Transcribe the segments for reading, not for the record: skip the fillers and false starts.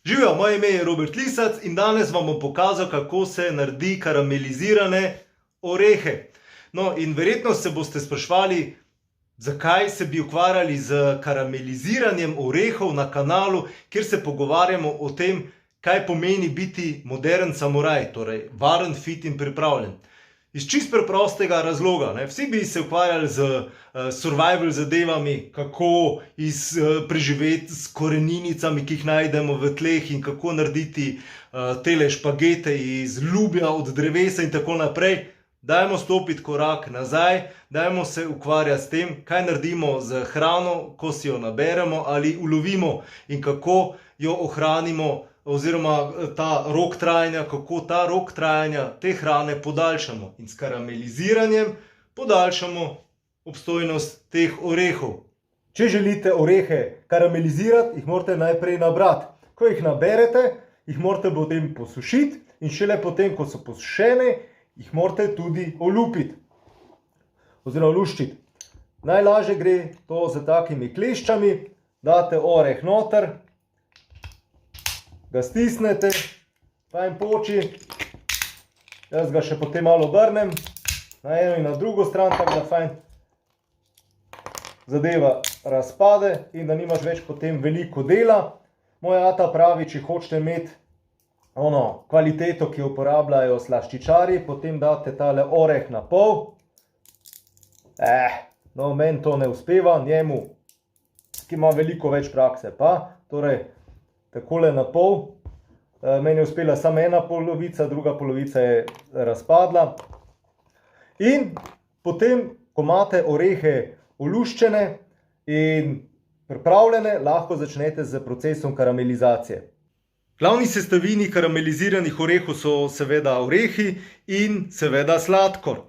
Živijo, moje ime je Robert Lisac in danes vam bom pokazal, kako se naredi karamelizirane orehe. No, in verjetno se boste spraševali, zakaj se bi ukvarjali z karameliziranjem orehov na kanalu, kjer se pogovarjamo o tem, kaj pomeni biti modern samuraj, torej varen, fit in pripravljen. Iz čist preprostega razloga. Vsi bi se ukvarjali z survival zadevami, kako preživeti s koreninicami, ki jih najdemo v tleh in kako narediti tele špagete iz lubja od drevesa in tako naprej. Dajmo stopiti korak nazaj, dajmo se ukvarjati s tem, kaj naredimo z hrano, ko si jo naberemo ali ulovimo in kako jo ohranimo, oziroma ta rok trajanja, kako ta rok trajanja te hrane podaljšamo. In s karameliziranjem podaljšamo obstojnost teh orehov. Če želite orehe karamelizirati, jih morate najprej nabrati. Ko jih naberete, jih morate potem posušiti in šele potem, ko so posušene, jih morate tudi olupiti oziroma luščiti. Najlažje gre to z takimi kleščami, date oreh noter, ga stisnete, fajn poči, jaz ga še potem malo obrnem na eno in na drugo stran, tako da fajn zadeva razpade in da nimaš več potem veliko dela. Moja ata pravi, če hočete imeti kvaliteto, ki jo uporabljajo slaščičari, potem date tale oreh na pol. No, meni to ne uspeva, njemu, ki ima veliko več prakse pa, torej takole na pol. Meni je uspela samo ena polovica, druga polovica je razpadla. In potem, ko imate orehe oluščene in pripravljene, lahko začnete z procesom karamelizacije. Glavni sestavini karameliziranih orehov so seveda orehi in seveda sladkor.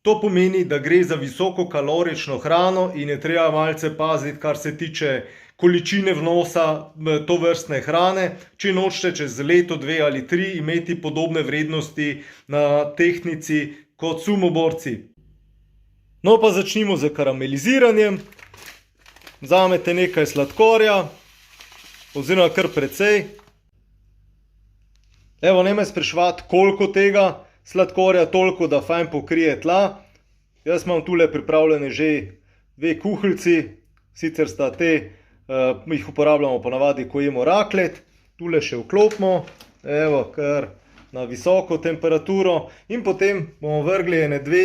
To pomeni, da gre za visokokalorično hrano in je treba malce paziti, kar se tiče količine vnosa tovrstne hrane, če nočete čez leto, 2 ali 3 imeti podobne vrednosti na tehtnici kot sumoborci. No pa začnimo z karameliziranjem. Vzamete nekaj sladkorja, oziroma kar precej. Evo, ne me spraševati, koliko tega sladkorja, toliko, da fajn pokrije tla. Jaz imam tule pripravljene že 2 kuhljci, sicer sta te, jih uporabljamo ponavadi, ko jemo raklet. Tule še vklopimo, evo, kar na visoko temperaturo in potem bomo vrgli ene 2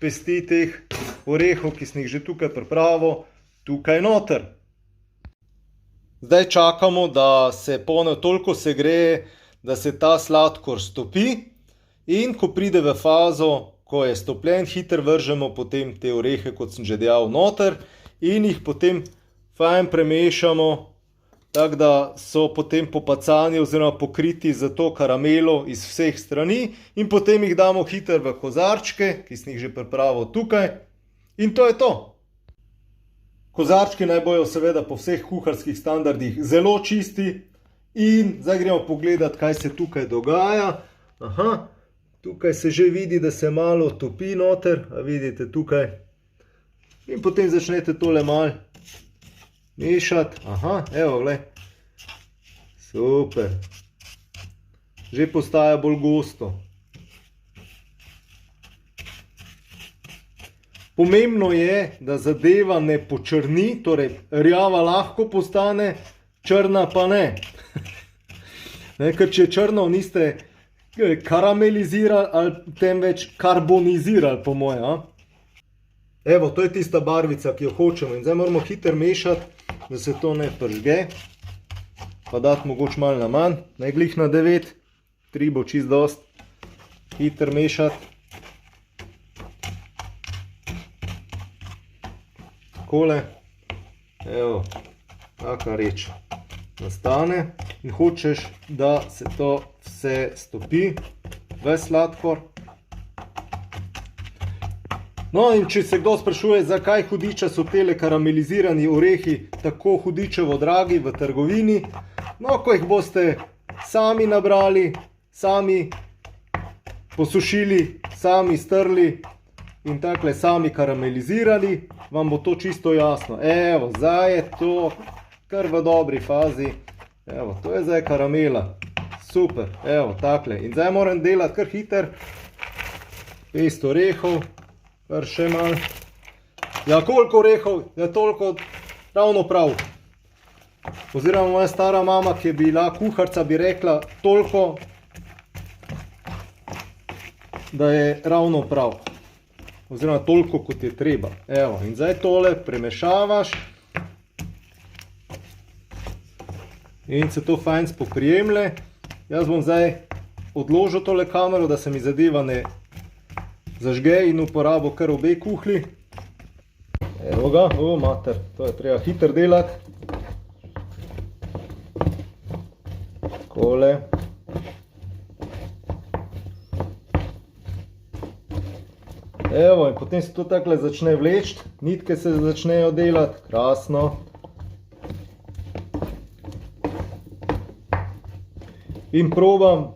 pesti teh orehov, ki sem jih že tukaj pripravil, tukaj noter. Zdaj čakamo, da se ponev toliko segreje, da se ta sladkor stopi in ko pride v fazo, ko je stopljen, hitro vržemo potem te orehe, kot sem že dejal, noter in jih potem fajn premešamo, tako da so potem popacani oziroma pokriti z to karamelo iz vseh strani in potem jih damo hitro v kozarčke, ki sem jih že pripravil tukaj in to je to. Kozarčki naj bojo seveda po vseh kuharskih standardih zelo čisti in zdaj gremo pogledati, kaj se tukaj dogaja. Aha, tukaj se že vidi, da se malo topi noter, a vidite tukaj. In potem začnete tole malo mešati. Aha, evo, glej. Super. Že postaja bolj gosto. Pomembno je, da zadeva ne počrni, torej rjava lahko postane, črna pa ne. Ker če črno niste karamelizirali ali temveč karbonizirali, po moje. Evo, to je tista barvica, ki jo hočemo in zdaj moramo hitro mešati, da se to ne pržge. Pa dati mogoče malo na manj, ne glih na 9, 3 bo čist dost. Hitro mešati. Takole, evo, taka reč nastane in hočeš, da se to vse stopi, ves sladkor. No in če se kdo sprašuje, zakaj hudiča so tele karamelizirani orehi tako hudičevo dragi v trgovini, no, ko jih boste sami nabrali, sami posušili, sami strli in takle sami karamelizirali, vam bo to čisto jasno. Evo, zdaj je to kar v dobri fazi. Evo, to je zdaj karamela. Super, evo, takle. In zdaj moram delati kar hiter. Pest orehov, kar še malo. Ja, koliko orehov? Je toliko ravno prav. Oziroma moja stara mama, ki je bila kuharca, bi rekla toliko, da je ravno prav. Oziroma toliko, kot je treba. Evo, in zdaj tole premešavaš. In se to fajn spoprijemlje. Jaz bom zdaj odložil tole kamero, da se mi zadeva ne zažge in uporabo kar obe kuhlji. Evo ga, o mater, to je treba hiter delati. Takole. Evo, in potem se to takole začne vleči, nitke se začnejo delati, krasno. In probam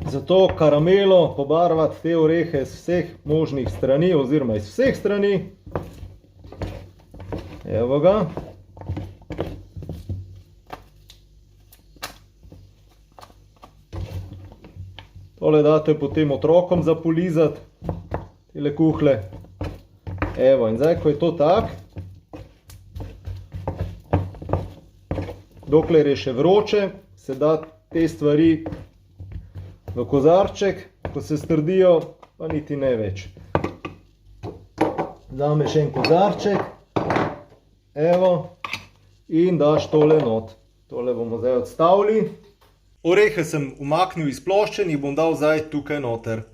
za to karamelo pobarvati te orehe z vseh možnih strani, oziroma iz vseh strani. Evo ga. Tole date potem otrokom za polizati, tele kuhle. Evo, in zdaj, ko je to tak, dokler je še vroče, se da te stvari v kozarček, ko se strdijo, pa niti ne več. Dame še en kozarček, evo, in daš tole not. Tole bomo zdaj odstavili. Orehe sem umaknil iz plošče in jih bom dal zdaj tukaj noter.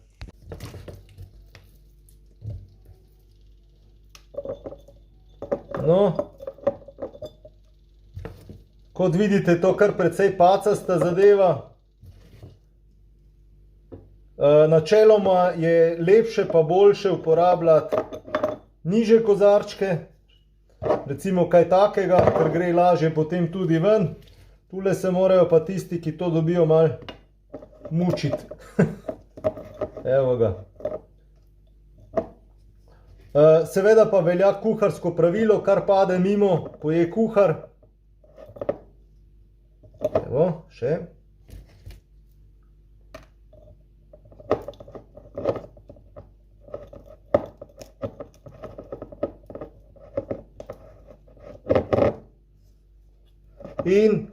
No, kot vidite, to kar precej pacasta zadeva. Načeloma je lepše pa boljše uporabljati nižje kozarčke. Recimo kaj takega, ker gre lažje potem tudi ven. Tule se morajo pa tisti, ki to dobijo, malo mučiti. Evo ga. Seveda pa velja kuharsko pravilo, kar pade mimo, poje kuhar. Evo, še. In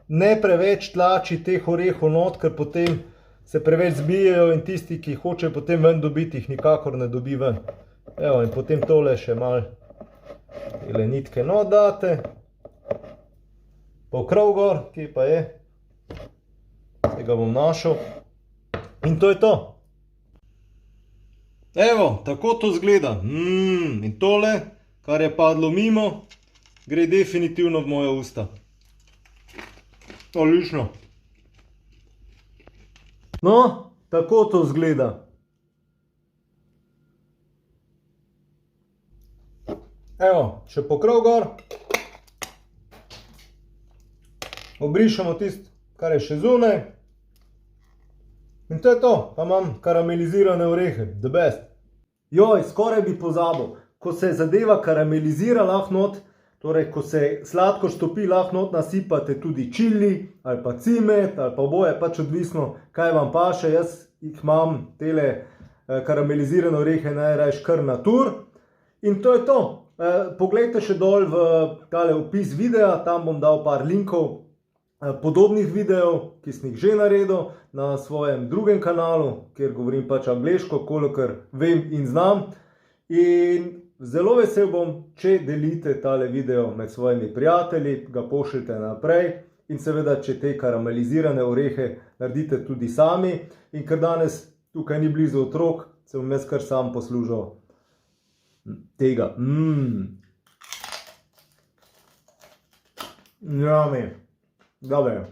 ne preveč tlači teh orehov not, ker potem se preveč zbijejo in tisti, ki hoče potem ven dobiti, jih nikakor ne dobi ven. Evo, in potem tole še malo tele nitke not date. Pokrov gor, kje pa je? Tega bom našel. In to je to. Evo, tako to zgleda. In tole, kar je padlo mimo, gre definitivno v moje usta. Odlično. No, tako to zgleda. Evo, še pokrov gor. Obrišemo tisto, kar je še zunaj. In to je to. Pa imam karamelizirane orehe. The best. Joj, skoraj bi pozabil. Ko se zadeva karamelizira lahko not, torej ko se sladko štopi, lahko not nasipate tudi čili, ali pa cimet, ali pa oboje, pač odvisno, kaj vam paše. Jaz jih imam tele karamelizirane orehe najrajš kar natur. In to je to. Poglejte še dol v tale opis videa, tam bom dal par linkov podobnih videov, ki sem jih že naredil na svojem drugem kanalu, kjer govorim pač angleško, kolikor vem in znam. In zelo vesel bom, če delite tale video med svojimi prijatelji, ga pošljite naprej in seveda, če te karamelizirane orehe naredite tudi sami. In ker danes tukaj ni blizu otrok, se bom jaz kar sam poslužil tega. Yummy. Dobre.